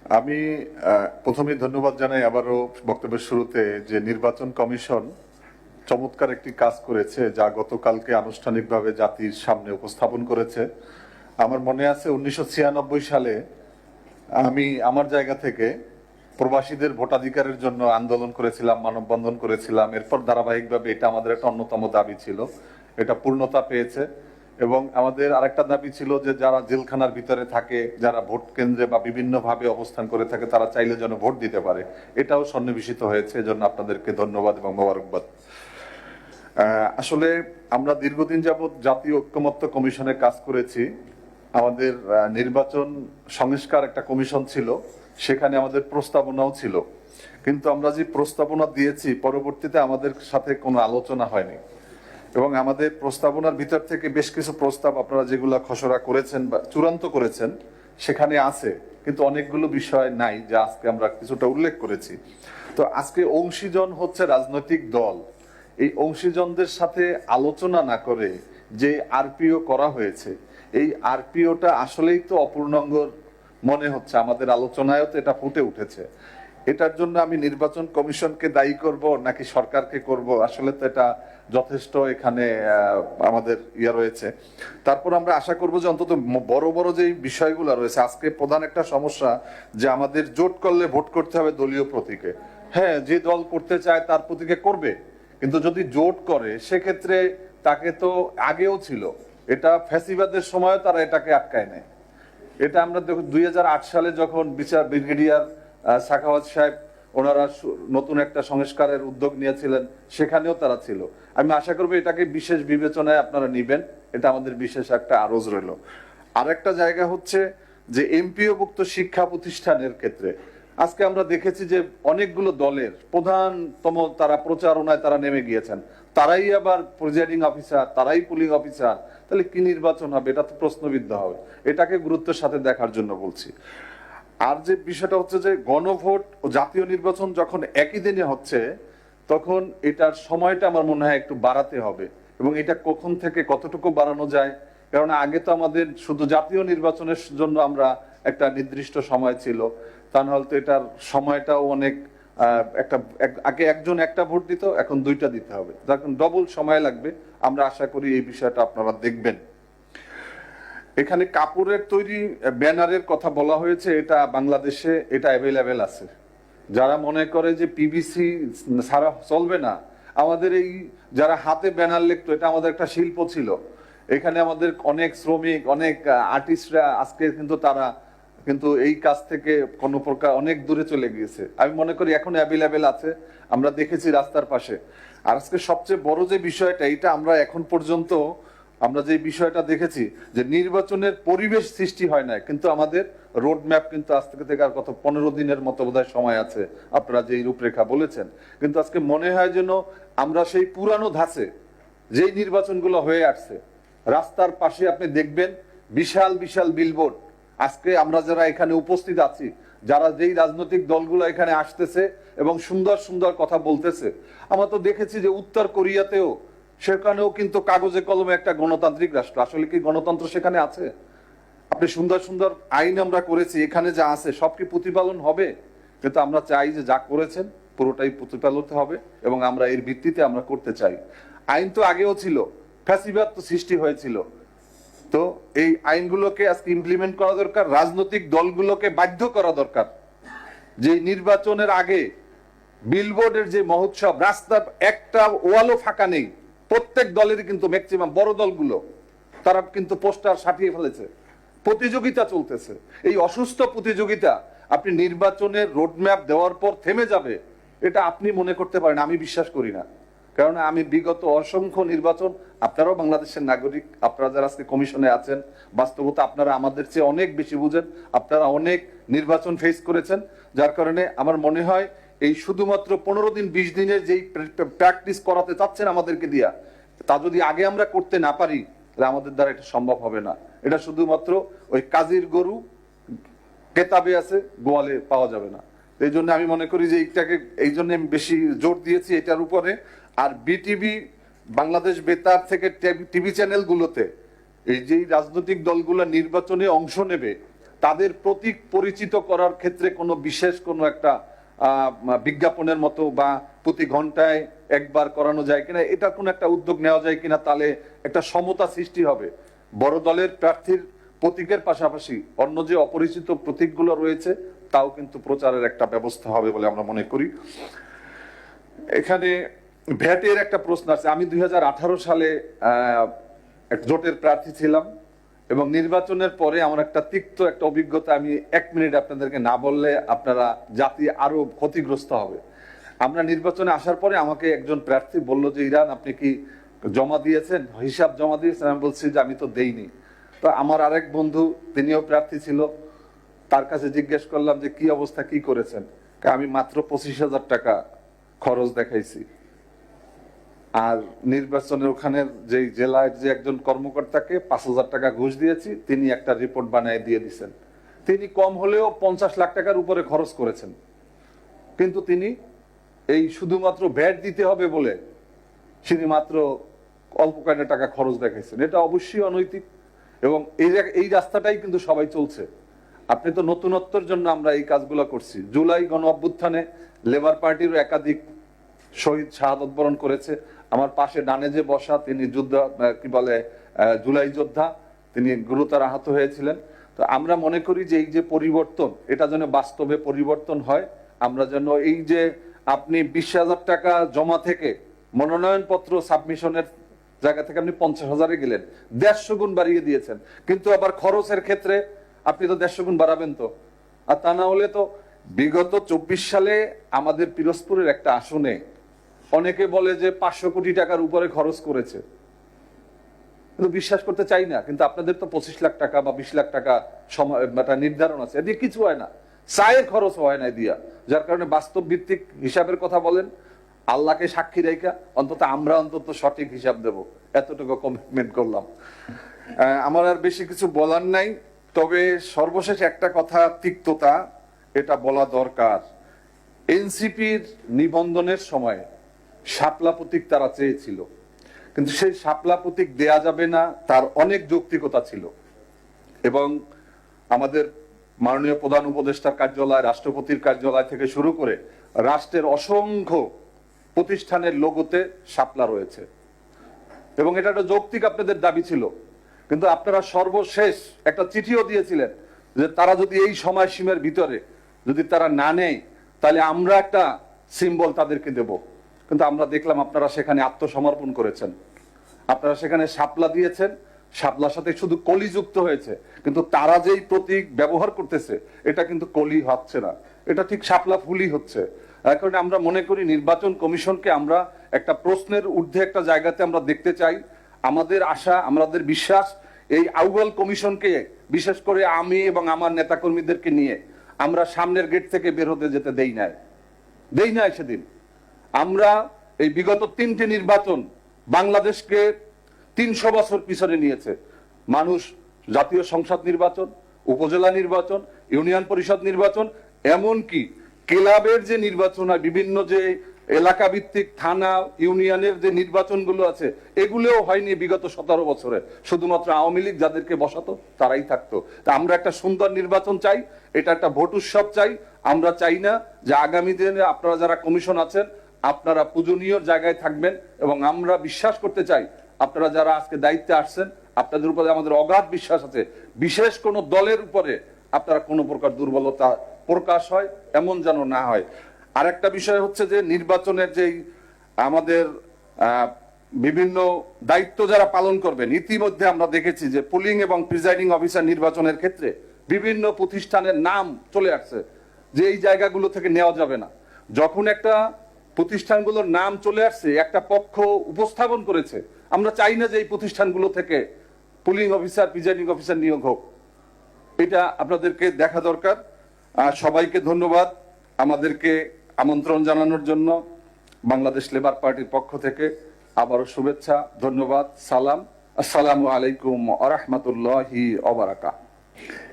আমি প্রথমেই ধন্যবাদ জানাই আবারও বক্তব্যের শুরুতে যে নির্বাচন কমিশন চমৎকার একটি কাজ করেছে, যা গতকালকে আনুষ্ঠানিকভাবে জাতির সামনে উপস্থাপন করেছে। আমার মনে আছে 1996 সালে আমি আমার জায়গা থেকে প্রবাসীদের ভোটাধিকারের জন্য আন্দোলন করেছিলাম, মানববন্ধন করেছিলাম। এরপর ধারাবাহিকভাবে এটা আমাদের একটা অন্যতম দাবি ছিল, এটা পূর্ণতা পেয়েছে। এবং আমাদের আরেকটা দাবি ছিল যে যারা জেলখানার ভিতরে থাকে, যারা ভোট কেন্দ্রে বা বিভিন্নভাবে অবস্থান করে থাকে, তারা চাইলে যেন ভোট দিতে পারে, এটাও সন্নিবেশিত হয়েছে। এজন্য আপনাদেরকে ধন্যবাদ এবং মোবারকবাদ। আসলে আমরা দীর্ঘদিন যাবৎ জাতীয় ঐক্যমত্য কমিশনে কাজ করেছি। আমাদের নির্বাচন সংস্কার একটা কমিশন ছিল, সেখানে আমাদের প্রস্তাবনাও ছিল, কিন্তু আমরা যে প্রস্তাবনা দিয়েছি পরবর্তীতে আমাদের সাথে কোনো আলোচনা হয়নি। এবং আমাদের প্রস্তাবনার ভিতর থেকে বেশ কিছু প্রস্তাব আপনারা যেগুলো খসড়া করেছেন বা চূড়ান্ত করেছেন সেখানে আছে, কিন্তু অনেকগুলো বিষয় নাই যা আজকে আমরা কিছুটা উল্লেখ করেছি। তো আজকে অংশীজন হচ্ছে রাজনৈতিক দল, এই অংশীজনদের সাথে আলোচনা না করে যে আরপিও করা হয়েছে, এই আরপিওটা আসলেই তো অপূর্ণাঙ্গ মনে হচ্ছে। আমাদের আলোচনায়ও তো এটা ফুটে উঠেছে। এটার জন্য আমি নির্বাচন কমিশনকে দায়ী করব নাকি সরকারকে করব, আসলে তো এটা যথেষ্ট এখানে আমাদের রয়েছে। তারপর আমরা আশা করব যে অন্তত বড় বড় যে বিষয়গুলো রয়েছে, আজকে প্রধান একটা সমস্যা যে আমাদের জোট করলে ভোট করতে হবে দলীয় প্রতীকে। হ্যাঁ, যে দল করতে চায় তার প্রতীকে করবে, কিন্তু যদি জোট করে সেক্ষেত্রে তাকে তো আগেও ছিল, এটা ফ্যাসিবাদের সময় তারা এটাকে আটকায় নেয়। এটা আমরা দেখো 2008 সালে যখন বিচার ব্রিগেডিয়ার সাখাওয়াত সাহেব ওনারা নতুন একটা সংস্কারের উদ্যোগ নিয়েছিলেন, সেখানেও তারা ছিল। আমি আশা করবো এটাকে বিশেষ বিবেচনায় আপনারা নিবেন, এটা আমাদের বিশেষ একটা আরজ রইল। আরেকটা জায়গা হচ্ছে যে এমপিওভুক্ত শিক্ষা প্রতিষ্ঠানের ক্ষেত্রে আজকে আমরা দেখেছি যে অনেকগুলো দলের প্রধানতম তারা প্রচারণায় তারা নেমে গিয়েছেন, তারাই আবার প্রিজাইডিং অফিসার, তারাই পুলিং অফিসার। তাহলে কি নির্বাচন হবে? এটা তো প্রশ্নবিদ্ধ হবে। এটাকে গুরুত্বের সাথে দেখার জন্য বলছি। আর যে বিষয়টা হচ্ছে যে গণভোট ও জাতীয় নির্বাচন যখন একই দিনে হচ্ছে, তখন এটার সময়টা আমার মনে হয় একটু বাড়াতে হবে। এবং এটা কখন থেকে কতটুকু বাড়ানো যায়, কারণ আগে তো আমাদের শুধু জাতীয় নির্বাচনের জন্য আমরা একটা নির্দিষ্ট সময় ছিল, তা নাহলে তো এটার সময়টাও অনেক একটা আগে একজন একটা ভোট দিত, এখন দুইটা দিতে হবে, তখন ডবল সময় লাগবে। আমরা আশা করি এই বিষয়টা আপনারা দেখবেন। এখানে কাপড়ের তৈরি ব্যানারের কথা বলা হয়েছে, এটা বাংলাদেশে এটা অ্যাভেলেবেল আছে। যারা মনে করে যে পিভিসি ছাড়া চলবে না, আমাদের এই যারা হাতে ব্যানার লিখতো, এটা আমাদের একটা শিল্প ছিল। এখানে আমাদের অনেক শ্রমিক, অনেক আর্টিস্টরা আজকে কিন্তু তারা কিন্তু এই কাজ থেকে কোনো প্রকার অনেক দূরে চলে গিয়েছে। আমি মনে করি এখন অ্যাভেলেবেল আছে, আমরা দেখেছি রাস্তার পাশে। আর আজকে সবচেয়ে বড় যে বিষয়টা, এটা আমরা এখন পর্যন্ত আমরা যে বিষয়টা দেখেছি যে নির্বাচনের পরিবেশ সৃষ্টি হয় না, কিন্তু আমাদের রোড ম্যাপ কিন্তু আজ থেকে আর কত 15 দিনের মতো বোধহয় সময় আছে, আপনারা যে রূপরেখা বলেছেন। কিন্তু আজকে মনে হয় যেন আমরা সেই পুরানো ধাঁচে যেই নির্বাচনগুলো হয়ে আসছে, রাস্তার পাশে আপনি দেখবেন বিশাল বিশাল বিলবোর্ড। আজকে আমরা যারা এখানে উপস্থিত আছি, যারা যেই রাজনৈতিক দলগুলো এখানে আসতেছে এবং সুন্দর সুন্দর কথা বলতেছে, আমরা তো দেখেছি যে উত্তর কোরিয়াতেও, সেখানেও কিন্তু কাগজে কলমে একটা গণতান্ত্রিক রাষ্ট্র। আসলে কি গণতন্ত্র সেখানে আছে? আপনি সুন্দর সুন্দর আইন আমরা করেছি, এখানে যা আছে সব কি প্রতিপালন হবে? কিন্তু আমরা চাই যে যা করেছেন পুরোটাই প্রতিপালিত হবে, এবং আমরা এর ভিত্তিতে আমরা করতে চাই। আইন তো আগেও ছিল, ফ্যাসিবাদ তো সৃষ্টি হয়েছিল। তো এই আইনগুলোকে আজকে ইমপ্লিমেন্ট করা দরকার, রাজনৈতিক দলগুলোকে বাধ্য করা দরকার যে নির্বাচনের আগে বিলবোর্ডের যে মহোৎসব, রাস্তার একটা ওয়ালও ফাঁকা নেই। প্রত্যেক দলেরই কিন্তু ম্যাক্সিমাম বড় দলগুলো তারা কিন্তু পোস্টার সাটিয়ে ফেলেছে, প্রতিযোগিতা চলতেছে। এই অসুস্থ প্রতিযোগিতা আপনি নির্বাচনের রোডম্যাপ দেওয়ার পর থেমে যাবে, এটা আপনি মনে করতে পারেন, আমি বিশ্বাস করি না। কারণ আমি বিগত অসংখ্য নির্বাচন, আপনারাও বাংলাদেশের নাগরিক, আপনারা যারা আজকে কমিশনে আছেন, বাস্তবতা আপনারা আমাদের চেয়ে অনেক বেশি বুঝেন, আপনারা অনেক নির্বাচন ফেস করেছেন। যার কারণে আমার মনে হয় এই শুধুমাত্র 15 দিন 20 দিনের যেই প্র্যাকটিস করাতে চাচ্ছেন আমাদেরকে দিয়া, তা যদি আগে আমরা করতে না পারি তাহলে আমাদের দ্বারা এটা সম্ভব হবে না। এটা শুধুমাত্র ওই কাজীর গরু কেতাবে আছে, গোয়ালে পাওয়া যাবে না। এই জন্য আমি মনে করি যে এইটাকে, এই জন্য আমি বেশি জোর দিয়েছি এটার উপরে। আর বিটিভি, বাংলাদেশ বেতার থেকে টিভি চ্যানেলগুলোতে এই যে রাজনৈতিক দলগুলো নির্বাচনে অংশ নেবে, তাদের প্রতীক পরিচিত করার ক্ষেত্রে কোনো বিশেষ কোনো একটা বিজ্ঞাপনের মতো বা প্রতি ঘন্টায় একবার করানো যায় কিনা, এটা কোনো একটা উদ্যোগ নেওয়া যায় কিনা, তাহলে একটা সমতা সৃষ্টি হবে। বড় দলের প্রার্থীর প্রতীকের পাশাপাশি অন্য যে অপরিচিত প্রতীকগুলো রয়েছে তাও কিন্তু প্রচারের একটা ব্যবস্থা হবে বলে আমরা মনে করি। এখানে ভ্যাটের একটা প্রশ্ন আছে। আমি 2018 সালে এক জোটের প্রার্থী ছিলাম এবং নির্বাচনের পরে আমার একটা তিক্ত একটা অভিজ্ঞতা, আমি 1 মিনিট আপনাদেরকে না বললে আপনারা জাতি আরো ক্ষতিগ্রস্ত হবে। আমরা নির্বাচনে আসার পরে আমাকে একজন প্রার্থী বলল যে ইরান আপনি কি জমা দিয়েছেন, হিসাব জমা দিয়েছেন? আমি বলছি যে আমি তো দেইনি। তো আমার আরেক বন্ধু তিনিও প্রার্থী ছিল, তার কাছে জিজ্ঞেস করলাম যে কি অবস্থা, কি করেছেন? আমি মাত্র 25,000 টাকা খরচ দেখাইছি। আর নির্বাচনের ওখানের যে জেলায় যে একজন কর্মকর্তাকে 5,000 টাকা ঘুষ দিয়েছি, তিনি একটা রিপোর্ট বানিয়ে দিয়ে দিচ্ছেন। তিনি কম হলেও 50 লাখ টাকার উপরে খরচ করেছেন, কিন্তু তিনি এই শুধুমাত্র ভ্যাট দিতে হবে বলে তিনি মাত্র অল্প কয়েকটা টাকা খরচ দেখাইছেন। এটা অবশ্যই অনৈতিক এবং এই রাস্তাটাই কিন্তু সবাই চলছে। আপনি তো নতুনত্বের জন্য আমরা এই কাজগুলো করছি। জুলাই গণ অভ্যুত্থানে লেবার পার্টির একাধিক শহীদ শাহাদত বরণ করেছে। আমার পাশে ডানে যে বসা তিনি জুলাই যোদ্ধা, তিনি গুরুতর আহত হয়েছিলেন। তো আমরা মনে করি যে এই যে পরিবর্তন, এটা যেন বাস্তবে পরিবর্তন হয়। আমরা যেন এই যে আপনি 20,000 টাকা জমা থেকে মনোনয়ন পত্র সাবমিশনের জায়গা থেকে আপনি 50,000-এ গেলেন, 150 গুণ বাড়িয়ে দিয়েছেন, কিন্তু আবার খরচের ক্ষেত্রে আপনি তো 150 গুণ বাড়াবেন তো। আর তা না হলে তো বিগত 24 সালে আমাদের পিরোজপুরের একটা আসনে অনেকে বলে যে 500 কোটি টাকার উপরে খরচ করেছে, কিন্তু বিশ্বাস করতে চাই না। কিন্তু আপনাদের তো 25 লাখ টাকা বা 20 লাখ টাকা একটা নির্ধারণ আছে, এদিকে কিছু হয় না, চায়ের খরচ হয় না দিয়া। যার কারণে বাস্তব ভিত্তিক হিসাবের কথা বলেন, আল্লাহকে সাক্ষী রেখা আমরা অন্তত সঠিক হিসাব দেব, এতটুকু কমিটমেন্ট করলাম। আমার আর বেশি কিছু বলার নাই, তবে সর্বশেষ একটা কথা, তিক্ততা, এটা বলা দরকার। এনসিপির নিবন্ধনের সময় শাপলা প্রতীক তারা চেয়েছিল, কিন্তু সেই শাপলা প্রতীক দেয়া যাবে না, তার অনেক যৌক্তিকতা ছিল। এবং আমাদের মাননীয় প্রধান উপদেষ্টার কার্যালয়, রাষ্ট্রপতির কার্যালয় থেকে শুরু করে রাষ্ট্রের অসংখ্য প্রতিষ্ঠানের লোগোতে শাপলা রয়েছে এবং এটা একটা যৌক্তিক আপনাদের দাবি ছিল। কিন্তু আপনারা সর্বশেষ একটা চিঠিও দিয়েছিলেন যে তারা যদি এই সময়সীমার ভিতরে যদি তারা না নেয় তাহলে আমরা একটা সিম্বল তাদেরকে দেব। কিন্তু আমরা দেখলাম আপনারা সেখানে আত্মসমর্পণ করেছেন, আপনারা সেখানে শাপলা দিয়েছেন, শাপলার সাথে শুধু কলি যুক্ত হয়েছে, কিন্তু তারা যেই প্রতীক ব্যবহার করতেছে এটা কিন্তু কলি হচ্ছে না, এটা ঠিক শাপলা ফুলই হচ্ছে। এখন আমরা মনে করি নির্বাচন কমিশনকে আমরা একটা প্রশ্নের ঊর্ধ্বে একটা জায়গাতে আমরা দেখতে চাই। আমাদের আশা, আমাদের বিশ্বাস, এই আউয়াল কমিশনকে বিশেষ করে আমি এবং আমার নেতাকর্মীদেরকে নিয়ে আমরা সামনের গেট থেকে বের হতে যেতে দেই নাই। সেদিন আমরা এই বিগত 3টে নির্বাচন বাংলাদেশকে 300 বছর পিছনে নিয়েছে। মানুষ জাতীয় সংসদ নির্বাচন, উপজেলা নির্বাচন, ইউনিয়ন পরিষদ নির্বাচন, এমনকি ক্লাবের যে নির্বাচন হয়, বিভিন্ন যে এলাকা ভিত্তিক থানা ইউনিয়নের যে নির্বাচনগুলো আছে, এগুলোও হয়নি বিগত 17 বছরে। শুধুমাত্র আওয়ামী লীগ যাদেরকে বসাতো তারাই থাকতো। তা আমরা একটা সুন্দর নির্বাচন চাই, এটা একটা ভোট উৎসব চাই। আমরা চাই না যে আগামী দিনে আপনারা যারা কমিশন আছেন আপনারা পূজনীয় জায়গায় থাকবেন, এবং আমরা বিশ্বাস করতে চাই আপনারা যারা আজকে দায়িত্বে আসছেন আপনাদের উপরে আমাদের অগাধ বিশ্বাস আছে, বিশেষ কোনো দলের উপরে আপনারা কোনো প্রকার দুর্বলতা প্রকাশ হয় এমন যেন না হয়। আরেকটা বিষয় হচ্ছে যে নির্বাচনের যেই আমাদের বিভিন্ন দায়িত্ব যারা পালন করবেন, ইতিমধ্যে আমরা দেখেছি যে পুলিং এবং প্রিজাইডিং অফিসার নির্বাচনের ক্ষেত্রে বিভিন্ন প্রতিষ্ঠানের নাম চলে আসছে যে এই জায়গাগুলো থেকে নেওয়া যাবে না। যখন একটা প্রতিষ্ঠানগুলোর নাম চলে আসছে, একটা পক্ষ উপস্থাপন করেছে, আমরা চাই না যে এই প্রতিষ্ঠানগুলো থেকে পুলিং অফিসার, প্রিজাইডিং অফিসার নিয়োগ হোক। এটা আপনাদেরকে দেখা দরকার। সবাইকে ধন্যবাদ আমাদেরকে আমন্ত্রণ জানানোর জন্য। বাংলাদেশ লেবার পার্টির পক্ষ থেকে আবারও শুভেচ্ছা, ধন্যবাদ, সালাম। আসসালামু আলাইকুম ওয়া রাহমাতুল্লাহি ওয়া বারাকাতুহু।